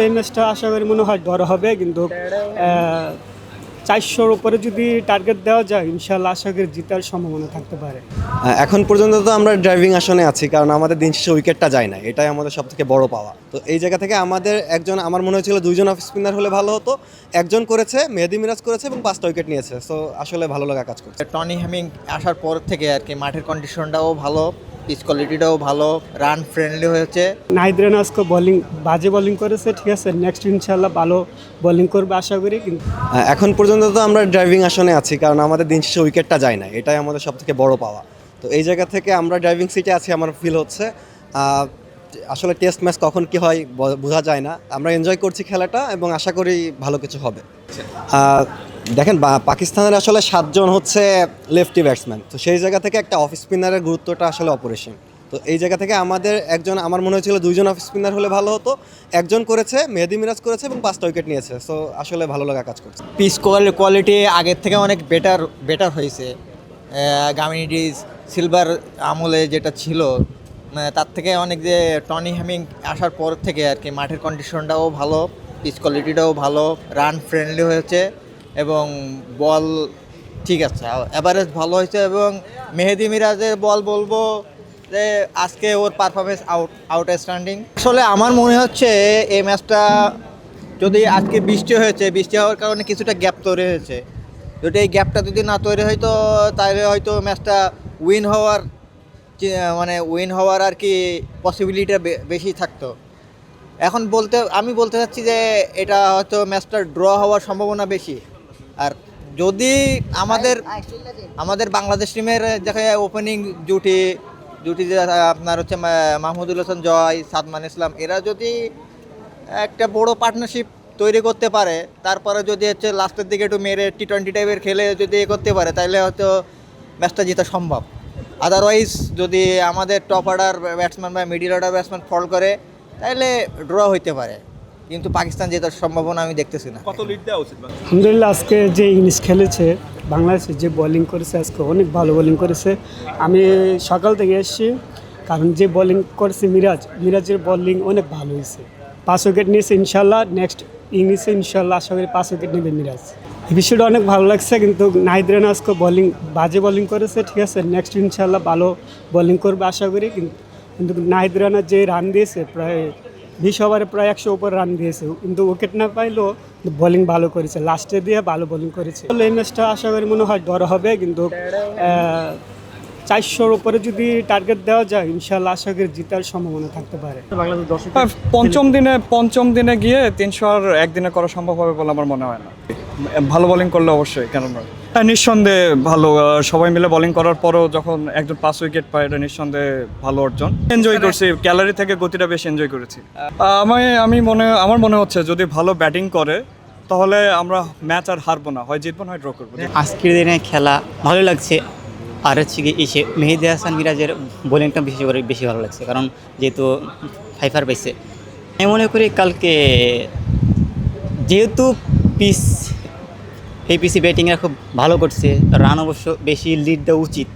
এই ম্যাচটা আশা করি মনে হয় ড্র হবে, কিন্তু 400-র উপরে যদি টার্গেট দেওয়া যায় ইনশাল্লাহ আশা করি জিতার সম্ভাবনা থাকতে পারে। এখন পর্যন্ত তো আমরা ড্রাইভিং আসনে আছি, কারণ আমাদের দিন শেষে উইকেটটা যায় না, এটাই আমাদের সব থেকে বড় পাওয়া। তো এই জায়গা থেকে আমাদের একজন, আমার মনে হয়েছিল দুইজন অফ স্পিনার হলে ভালো হতো। একজন করেছে, মেহেদী মিরাজ করেছে এবং 5টা উইকেট নিয়েছে। সো আসলে ভালো লাগা কাজ করছে। টনি হ্যামিং আসার পর থেকে আর কি মাঠের কন্ডিশনটাও ভালো, পিচ কোয়ালিটিটাও ভালো, রান ফ্রেন্ডলি হয়েছে। নাহিদ রানা আজকে বাজে বোলিং করেছে, ঠিক আছে, নেক্সট ইনশাল্লাহ ভালো বোলিং করবে আশা করি। কিন্তু এখন পর্যন্ত তো আমরা ড্রাইভিং আসনে আছি, কারণ আমাদের দিন শেষে উইকেটটা যায় না, এটাই আমাদের সব থেকে বড় পাওয়া। তো এই জায়গা থেকে আমরা ড্রাইভিং সিটে আছি, আমার ফিল হচ্ছে। আসলে টেস্ট ম্যাচ কখন কি হয় বোঝা যায় না। আমরা এনজয় করছি খেলাটা এবং আশা করি ভালো কিছু হবে। দেখেন, পাকিস্তানের আসলে 7 জন হচ্ছে লেফটি ব্যাটসম্যান। তো সেই জায়গা থেকে একটা অফ স্পিনারের গুরুত্বটা আসলে অপরিসীম। তো এই জায়গা থেকে আমাদের একজন, আমার মনে হয়েছিল দুইজন অফ স্পিনার হলে ভালো হতো। একজন করেছে, মেহেদী মিরাজ করেছে এবং 5টা উইকেট নিয়েছে। সো আসলে ভালো লাগা কাজ করছে। পিচ কোয়ালিটি আগের থেকে অনেক বেটার হয়েছে। গামিনিডিস সিলভার আমলে যেটা ছিল তার থেকে অনেক, যে টনি হ্যামিং আসার পর থেকে আর কি মাঠের কন্ডিশনটাও ভালো, পিচ কোয়ালিটিটাও ভালো, রান ফ্রেন্ডলি হয়েছে এবং বল ঠিক আছে, অ্যাভারেজ ভালো হয়েছে। এবং মেহেদী মিরাজের বল বলবো যে আজকে ওর পারফরমেন্স আউটস্ট্যান্ডিং। আসলে আমার মনে হচ্ছে এই ম্যাচটা, যদি আজকে বৃষ্টি হয়েছে, বৃষ্টি হওয়ার কারণে কিছুটা গ্যাপ তৈরি হয়েছে। যদি এই গ্যাপটা যদি না তৈরি হয়তো তাহলে হয়তো ম্যাচটা উইন হওয়ার আর কি পসিবিলিটিটা বেশি থাকতো। এখন আমি বলতে চাচ্ছি যে এটা হয়তো ম্যাচটা ড্র হওয়ার সম্ভাবনা বেশি। আর যদি আমাদের বাংলাদেশ টিমের দেখা যায় ওপেনিং জুটি যে আপনার হচ্ছে মাহমুদুল হাসান জয়, সাদমান ইসলাম, এরা যদি একটা বড় পার্টনারশিপ তৈরি করতে পারে, তারপরে যদি হচ্ছে লাস্টের দিকে একটু মেরে টি-20 টাইপের খেলে যদি করতে পারে, তাহলে হয়তো ম্যাচটা জেতা সম্ভব। আদারওয়াইজ যদি আমাদের টপ অর্ডার ব্যাটসম্যান বা মিডিল অর্ডার ব্যাটসম্যান ফল করে, তাহলে ড্র হইতে পারে, কিন্তু পাকিস্তান জেতার সম্ভাবনা আমি দেখতেছি না। কত লিড দেওয়া উচিত? আলহামদুলিল্লাহ আজকে যে ইনিংস খেলেছে বাংলাদেশে, যে বোলিং করেছে আজকে অনেক ভালো বোলিং করেছে। আমি সকাল থেকে এসেছি, কারণ যে বোলিং করেছে মিরাজের বোলিং অনেক ভালো হয়েছে। 5 উইকেট নিয়েছে, ইনশাল্লাহ নেক্সট ইনিংসে ইনশাল্লাহ আশা করি 5 উইকেট নেবে মিরাজ। এই বিষয়টা অনেক ভালো লাগছে, কিন্তু নাহিদ রানা আজকে বাজে বোলিং করেছে, ঠিক আছে, নেক্সট ইনশাল্লাহ ভালো বোলিং করবে আশা করি। কিন্তু নাহিদ রানা যে রান দিয়েছে, প্রায় 20 ওভারে প্রায় 100 উপর রান দিয়েছে, কিন্তু উইকেট না পাইলেও বোলিং ভালো করেছে, লাস্টে দিয়ে ভালো বোলিং করেছে। এই ম্যাচটা আশা করি মনে হয় ড্র হবে, কিন্তু 400-র উপরে যদি টার্গেট দেওয়া যায় ইনশাল্লাহ আশা করি জিতার সম্ভাবনা থাকতে পারে। পঞ্চম দিনে গিয়ে 300 আর একদিনে করা সম্ভব হবে বলে আমার মনে হয় না। ভালো বোলিং করলে অবশ্যই, কেন নয়। নিঃসন্দেহে ভালো, সবাই মিলে বোলিং করার পরও যখন একজন 5 উইকেট পায়, এটা নিঃসন্দেহে ভালো অর্জন। এনজয় করছি, গ্যালারি থেকে গতিটা বেশ এনজয় করেছি। আমার মনে হচ্ছে যদি ভালো ব্যাটিং করে তাহলে আমরা ম্যাচ আর হারবো না, হয় জিতবো না হয় ড্র করবো। আজকের দিনে খেলা ভালো লাগছে। আর হচ্ছে কি এসে মেহেদী হাসান মিরাজের বোলিংটা বেশি ভালো লাগছে, কারণ যেহেতু 5 পাইছে। আমি মনে করি কালকে যেহেতু পিসি ব্যাটিংরা খুব ভালো করছে, রান অবশ্য বেশি লিড দেওয়া উচিত,